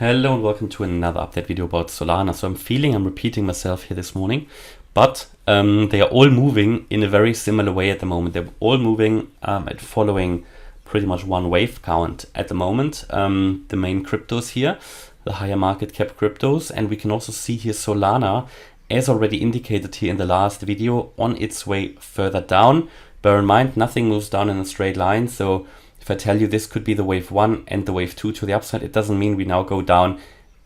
Hello and welcome to another update video about Solana. So I'm repeating myself here this morning, but they are all moving in a very similar way at the moment. They're all moving at following pretty much one wave count at the moment. The main cryptos here, the higher market cap cryptos, and we can also see here Solana, as already indicated here in the last video, on its way further down. Bear in mind, nothing moves down in a straight line, so if I tell you this could be the wave 1 and the wave 2 to the upside, it doesn't mean we now go down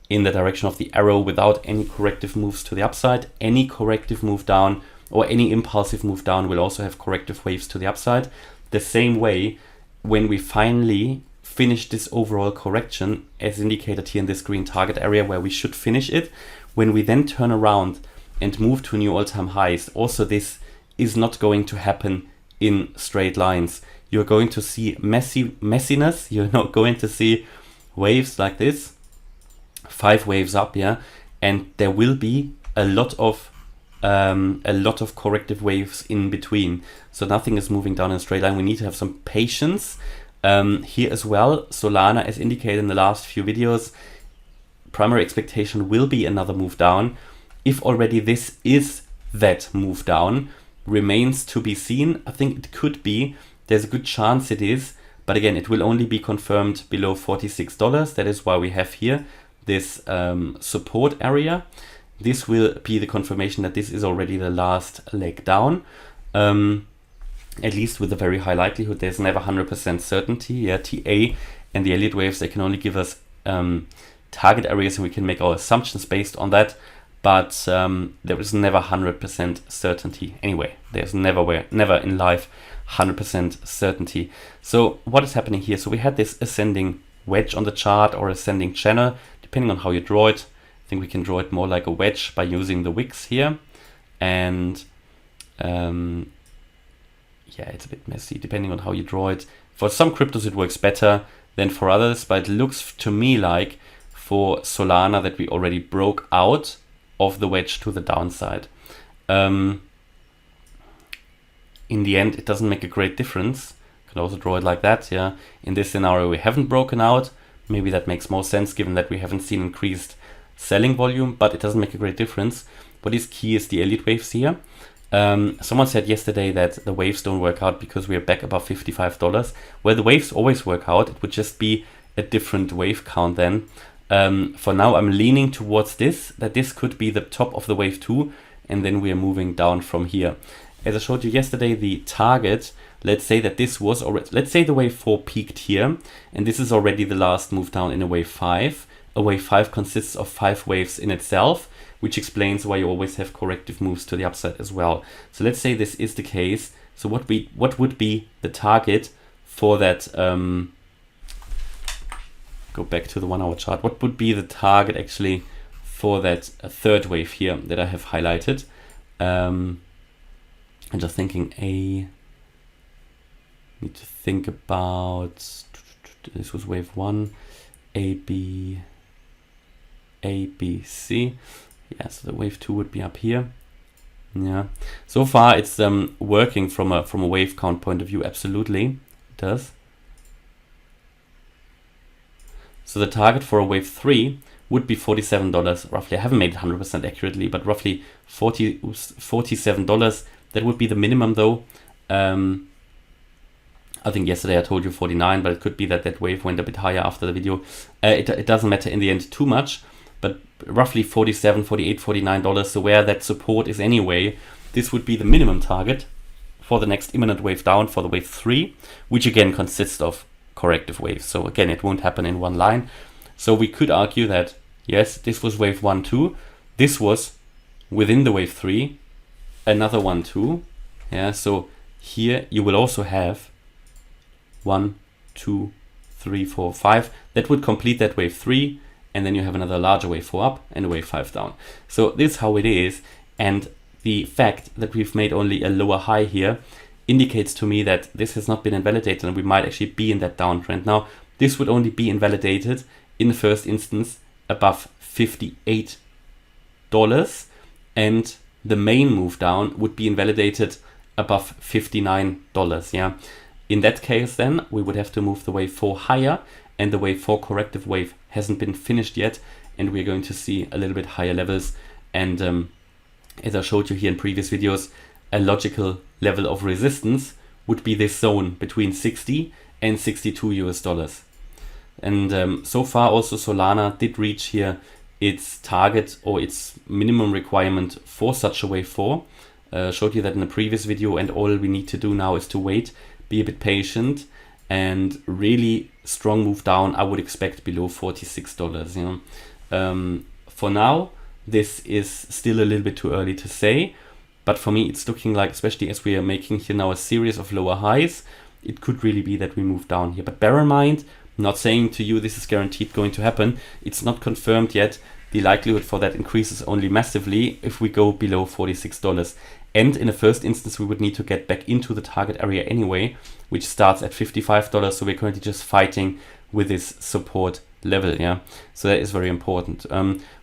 in the direction of the arrow without any corrective moves to the upside. Any corrective move down or any impulsive move down will also have corrective waves to the upside. The same way, when we finally finish this overall correction, as indicated here in this green target area where we should finish it, when we then turn around and move to new all-time highs, also this is not going to happen in straight lines. You're going to see messiness. You're not going to see waves like this, 5 waves up, yeah, and there will be a lot of corrective waves in between. So nothing is moving down in a straight line. We need to have some patience here as well. Solana, as indicated in the last few videos, primary expectation will be another move down. If already this is that move down, remains to be seen. I think it could be. There's a good chance it is, but again, it will only be confirmed below $46. That is why we have here this support area. This will be the confirmation that this is already the last leg down, at least with a very high likelihood. There's never 100% certainty. Yeah, TA and the Elliott waves, they can only give us target areas, and we can make our assumptions based on that. But there is never 100% certainty. Anyway, there's never in life 100% certainty. So what is happening here? So we had this ascending wedge on the chart, or ascending channel, depending on how you draw it. I think we can draw it more like a wedge by using the wicks here. And yeah, it's a bit messy depending on how you draw it. For some cryptos it works better than for others, but it looks to me like for Solana that we already broke out of the wedge to the downside. In the end, it doesn't make a great difference. You can also draw it like that, yeah. In this scenario, we haven't broken out. Maybe that makes more sense given that we haven't seen increased selling volume, but it doesn't make a great difference. What is key is the Elliott waves here. Someone said yesterday that the waves don't work out because we are back above $55. Well, the waves always work out. It would just be a different wave count then. For now, I'm leaning towards this, that this could be the top of the wave 2, and then we are moving down from here. As I showed you yesterday, the target, let's say that this was already, let's say the wave 4 peaked here, and this is already the last move down in a wave 5. A wave 5 consists of 5 waves in itself, which explains why you always have corrective moves to the upside as well. So let's say this is the case. So what would be the target for that? Go back to the 1 hour chart. What would be the target actually for that third wave here that I have highlighted? I'm just thinking need to think about, this was wave 1, A, B, C. Yeah, so the wave 2 would be up here. Yeah, so far it's working from a wave count point of view. Absolutely, it does. So the target for a wave 3 would be $47 roughly. I haven't made it 100% accurately, but roughly $47. That would be the minimum though. I think yesterday I told you 49, but it could be that that wave went a bit higher after the video. It doesn't matter in the end too much, but roughly $47, $48, $49. So where that support is anyway, this would be the minimum target for the next imminent wave down for the wave 3, which again consists of corrective waves. So again, it won't happen in one line. So we could argue that, yes, this was wave 1, 2. This was within the wave 3, another 1, 2. Yeah, so here you will also have 1, 2, 3, 4, 5. That would complete that wave 3. And then you have another larger wave 4 up and a wave 5 down. So this is how it is. And the fact that we've made only a lower high here indicates to me that this has not been invalidated and we might actually be in that downtrend. Now, this would only be invalidated in the first instance above $58, and the main move down would be invalidated above $59. Yeah, in that case then we would have to move the wave 4 higher, and the wave 4 corrective wave hasn't been finished yet, and we're going to see a little bit higher levels. And as I showed you here in previous videos, a logical level of resistance would be this zone between 60 and 62 US dollars. And so far also Solana did reach here its target or its minimum requirement for such a wave 4. Showed you that in the previous video, and all we need to do now is to wait, be a bit patient, and really strong move down I would expect below $46, you know. For now, this is still a little bit too early to say, but for me it's looking like, especially as we are making here now a series of lower highs, it could really be that we move down here. But bear in mind, I'm not saying to you this is guaranteed going to happen. It's not confirmed yet. The likelihood for that increases only massively if we go below $46. And in the first instance, we would need to get back into the target area anyway, which starts at $55. So we're currently just fighting with this support level. Yeah, so that is very important.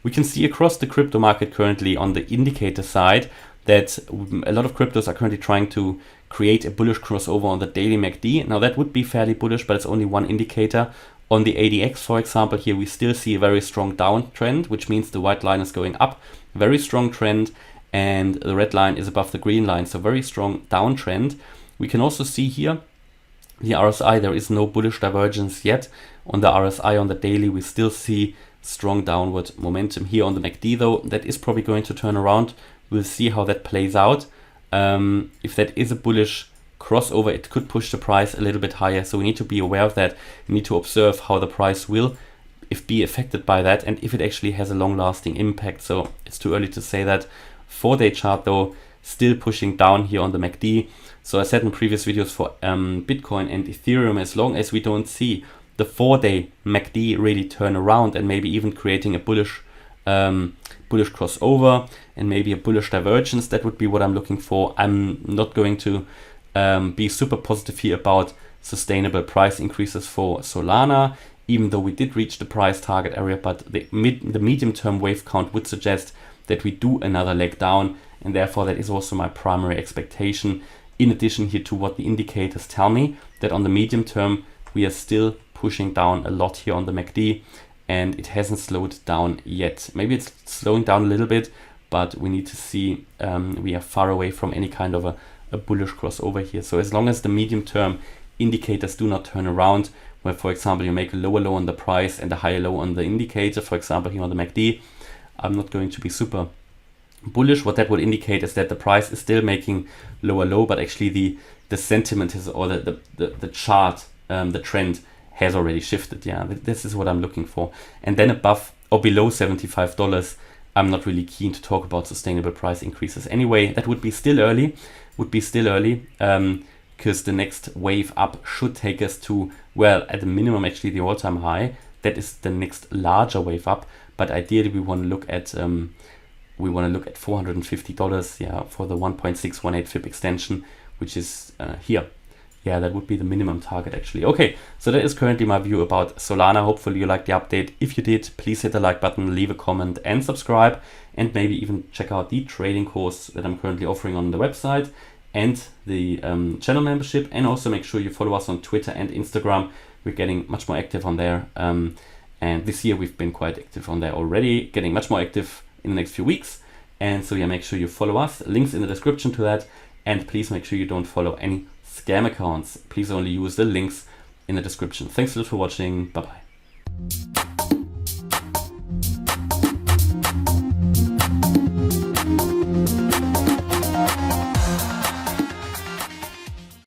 We can see across the crypto market currently on the indicator side that a lot of cryptos are currently trying to create a bullish crossover on the daily MACD. Now that would be fairly bullish, but it's only one indicator. On the ADX, for example, here we still see a very strong downtrend, which means the white line is going up, very strong trend, and the red line is above the green line, so very strong downtrend. We can also see here the RSI, there is no bullish divergence yet. On the RSI on the daily, we still see strong downward momentum. Here on the MACD though, that is probably going to turn around. We'll see how that plays out. If that is a bullish crossover, it could push the price a little bit higher. So we need to be aware of that. We need to observe how the price will be affected by that, and if it actually has a long-lasting impact. So it's too early to say that. 4-day chart though, still pushing down here on the MACD. So I said in previous videos for Bitcoin and Ethereum, as long as we don't see the 4-day MACD really turn around and maybe even creating a bullish crossover and maybe a bullish divergence, that would be what I'm looking for. I'm not going to be super positive here about sustainable price increases for Solana, even though we did reach the price target area, but the medium-term wave count would suggest that we do another leg down, and therefore that is also my primary expectation. In addition here to what the indicators tell me, that on the medium term we are still pushing down a lot here on the MACD, and it hasn't slowed down yet. Maybe it's slowing down a little bit, but we need to see, we are far away from any kind of a bullish crossover here. So as long as the medium term indicators do not turn around, where for example you make a lower low on the price and a higher low on the indicator, for example here on the MACD, I'm not going to be super bullish. What that would indicate is that the price is still making lower low, but actually the sentiment is, or the chart, the trend has already shifted. Yeah, this is what I'm looking for. And then above or below $75, I'm not really keen to talk about sustainable price increases. Anyway, that would be still early, because the next wave up should take us to, well, at the minimum actually the all-time high. That is the next larger wave up, but ideally we want to look at $450, yeah, for the 1.618 FIB extension, which is here. Yeah, that would be the minimum target actually. Okay, so that is currently my view about Solana. Hopefully you liked the update. If you did, please hit the like button, leave a comment and subscribe, and maybe even check out the trading course that I'm currently offering on the website and the channel membership. And also make sure you follow us on Twitter and Instagram. We're getting much more active on there. And this year we've been quite active on there already, getting much more active in the next few weeks. And so yeah, make sure you follow us. Links in the description to that. And please make sure you don't follow any scam accounts. Please only use the links in the description. Thanks a lot for watching. Bye bye.